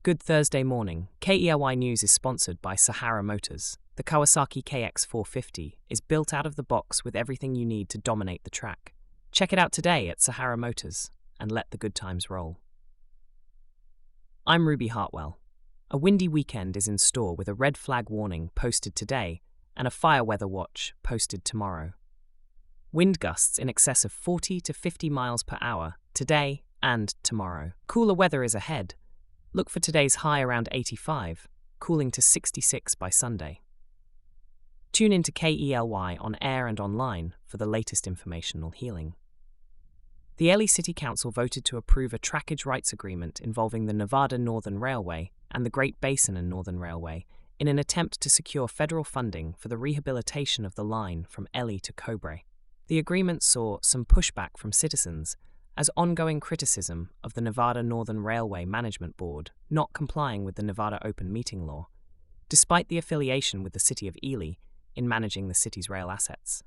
Good Thursday morning. KELY News is sponsored by Sahara Motors. The Kawasaki KX450 is built out of the box with everything you need to dominate the track. Check it out today at Sahara Motors and let the good times roll. I'm Ruby Hartwell. A windy weekend is in store with a red flag warning posted today and a fire weather watch posted tomorrow. Wind gusts in excess of 40 to 50 miles per hour today and tomorrow. Cooler weather is ahead. Look for today's high around 85, cooling to 66 by Sunday. Tune in to KELY on air and online for the latest informational healing. The Ely City Council voted to approve a trackage rights agreement involving the Nevada Northern Railway and the Great Basin and Northern Railway in an attempt to secure federal funding for the rehabilitation of the line from Ely to Cobre. The agreement saw some pushback from citizens as ongoing criticism of the Nevada Northern Railway Management Board not complying with the Nevada Open Meeting Law, despite the affiliation with the city of Ely in managing the city's rail assets.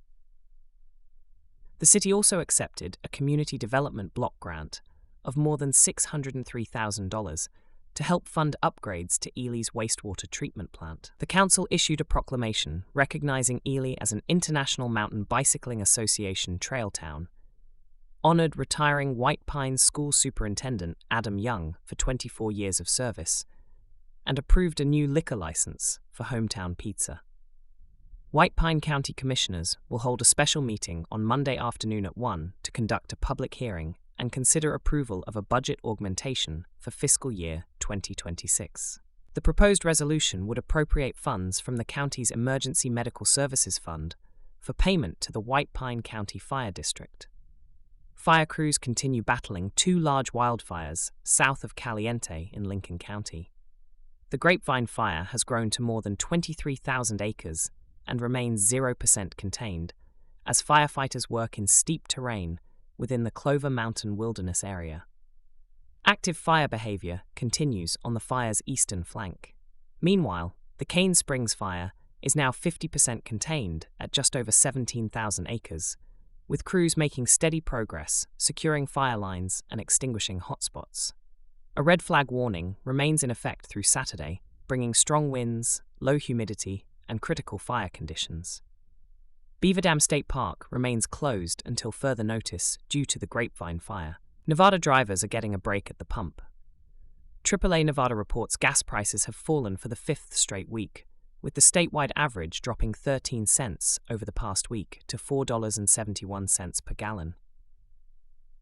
The city also accepted a community development block grant of more than $603,000 to help fund upgrades to Ely's wastewater treatment plant. The council issued a proclamation recognizing Ely as an International Mountain Bicycling Association trail town, honored retiring White Pines School Superintendent Adam Young for 24 years of service, and approved a new liquor license for Hometown Pizza. White Pine County Commissioners will hold a special meeting on Monday afternoon at 1 to conduct a public hearing and consider approval of a budget augmentation for fiscal year 2026. The proposed resolution would appropriate funds from the county's Emergency Medical Services Fund for payment to the White Pine County Fire District. Fire crews continue battling two large wildfires south of Caliente in Lincoln County. The Grapevine fire has grown to more than 23,000 acres and remains 0% contained, as firefighters work in steep terrain within the Clover Mountain Wilderness area. Active fire behavior continues on the fire's eastern flank. Meanwhile, the Cane Springs fire is now 50% contained at just over 17,000 acres, with crews making steady progress, securing fire lines and extinguishing hotspots. A red flag warning remains in effect through Saturday, bringing strong winds, low humidity, and critical fire conditions. Beaver Dam State Park remains closed until further notice due to the Grapevine fire. Nevada drivers are getting a break at the pump. AAA Nevada reports gas prices have fallen for the fifth straight week, with the statewide average dropping 13 cents over the past week to $4.71 per gallon.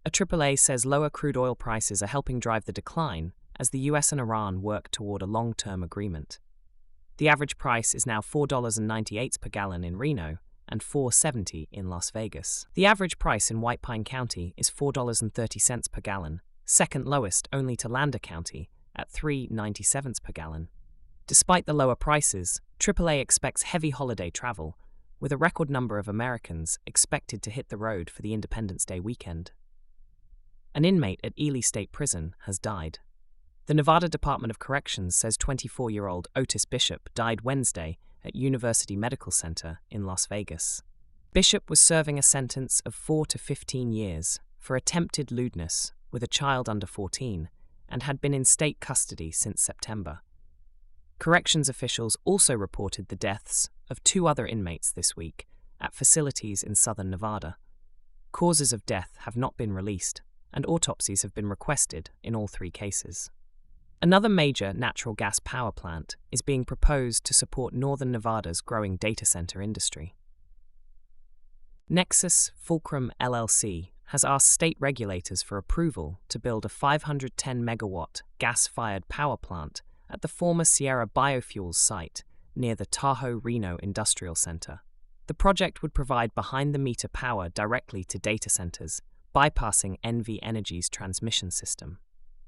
A AAA says lower crude oil prices are helping drive the decline as the US and Iran work toward a long-term agreement. The average price is now $4.98 per gallon in Reno and $4.70 in Las Vegas. The average price in White Pine County is $4.30 per gallon, second lowest only to Lander County at $3.97 per gallon. Despite the lower prices, AAA expects heavy holiday travel, with a record number of Americans expected to hit the road for the Independence Day weekend. An inmate at Ely State Prison has died. The Nevada Department of Corrections says 24-year-old Otis Bishop died Wednesday at University Medical Center in Las Vegas. Bishop was serving a sentence of 4 to 15 years for attempted lewdness with a child under 14 and had been in state custody since September. Corrections officials also reported the deaths of two other inmates this week at facilities in southern Nevada. Causes of death have not been released, and autopsies have been requested in all three cases. Another major natural gas power plant is being proposed to support northern Nevada's growing data center industry. Nexus Fulcrum LLC has asked state regulators for approval to build a 510-megawatt gas-fired power plant at the former Sierra Biofuels site near the Tahoe Reno Industrial Center. The project would provide behind-the-meter power directly to data centers, bypassing NV Energy's transmission system.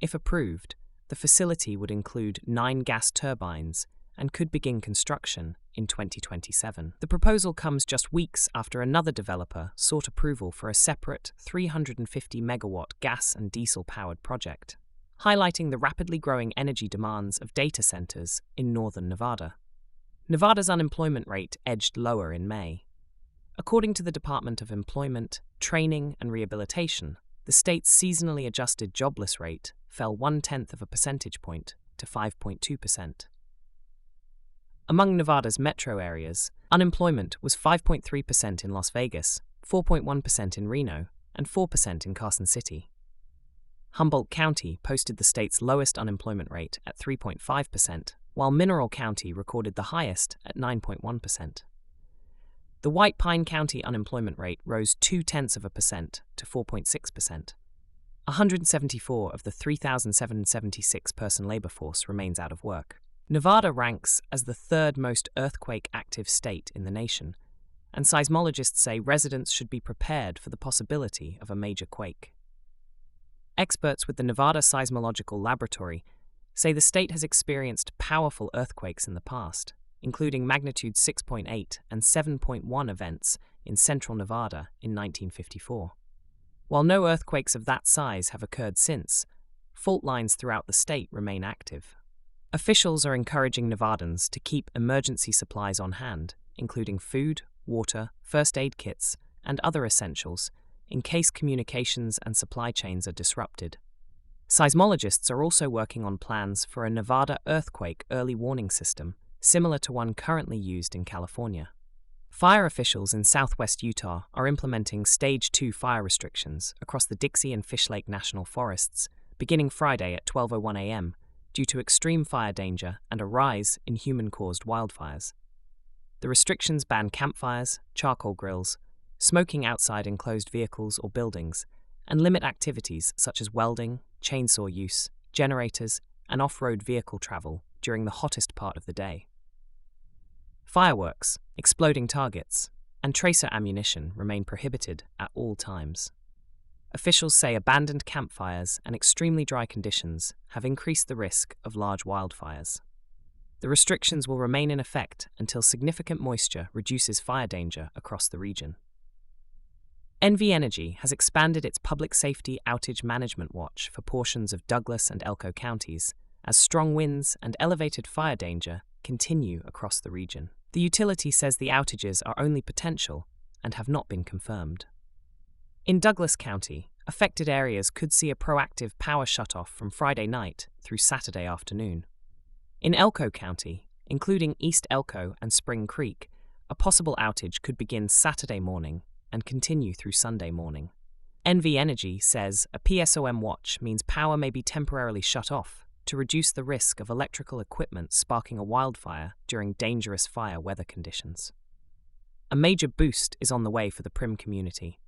If approved, the facility would include 9 gas turbines and could begin construction in 2027. The proposal comes just weeks after another developer sought approval for a separate 350-megawatt gas and diesel-powered project, highlighting the rapidly growing energy demands of data centers in northern Nevada. Nevada's unemployment rate edged lower in May. According to the Department of Employment, Training and Rehabilitation, the state's seasonally adjusted jobless rate fell 0.1 percentage point to 5.2%. Among Nevada's metro areas, unemployment was 5.3% in Las Vegas, 4.1% in Reno, and 4% in Carson City. Humboldt County posted the state's lowest unemployment rate at 3.5%, while Mineral County recorded the highest at 9.1%. The White Pine County unemployment rate rose 0.2% to 4.6%. 174 of the 3,776-person labor force remains out of work. Nevada ranks as the third most earthquake-active state in the nation, and seismologists say residents should be prepared for the possibility of a major quake. Experts with the Nevada Seismological Laboratory say the state has experienced powerful earthquakes in the past, including magnitude 6.8 and 7.1 events in central Nevada in 1954. While no earthquakes of that size have occurred since, fault lines throughout the state remain active. Officials are encouraging Nevadans to keep emergency supplies on hand, including food, water, first aid kits, and other essentials, in case communications and supply chains are disrupted. Seismologists are also working on plans for a Nevada earthquake early warning system, similar to one currently used in California. Fire officials in southwest Utah are implementing Stage 2 fire restrictions across the Dixie and Fish Lake National Forests beginning Friday at 12:01 a.m. due to extreme fire danger and a rise in human-caused wildfires. The restrictions ban campfires, charcoal grills, smoking outside enclosed vehicles or buildings, and limit activities such as welding, chainsaw use, generators, and off-road vehicle travel during the hottest part of the day. Fireworks, exploding targets, and tracer ammunition remain prohibited at all times. Officials say abandoned campfires and extremely dry conditions have increased the risk of large wildfires. The restrictions will remain in effect until significant moisture reduces fire danger across the region. NV Energy has expanded its public safety outage management watch for portions of Douglas and Elko counties as strong winds and elevated fire danger continue across the region. The utility says the outages are only potential and have not been confirmed. In Douglas County, affected areas could see a proactive power shutoff from Friday night through Saturday afternoon. In Elko County, including East Elko and Spring Creek, a possible outage could begin Saturday morning and continue through Sunday morning. NV Energy says a PSOM watch means power may be temporarily shut off to reduce the risk of electrical equipment sparking a wildfire during dangerous fire weather conditions. A major boost is on the way for the Primm community.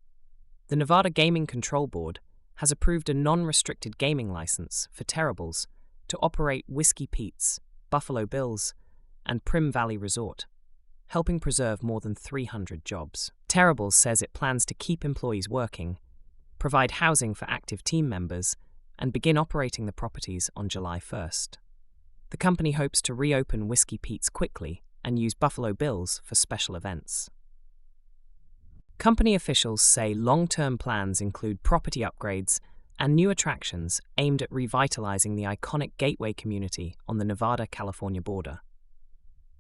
The Nevada Gaming Control Board has approved a non-restricted gaming license for Terribles to operate Whiskey Pete's, Buffalo Bills, and Primm Valley Resort, helping preserve more than 300 jobs. Terribles says it plans to keep employees working, provide housing for active team members, and begin operating the properties on July 1st. The company hopes to reopen Whiskey Pete's quickly and use Buffalo Bills for special events. Company officials say long-term plans include property upgrades and new attractions aimed at revitalizing the iconic Gateway community on the Nevada-California border.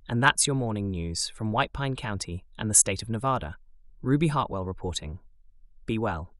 And that's your morning news from White Pine County and the state of Nevada. Ruby Hartwell reporting. Be well.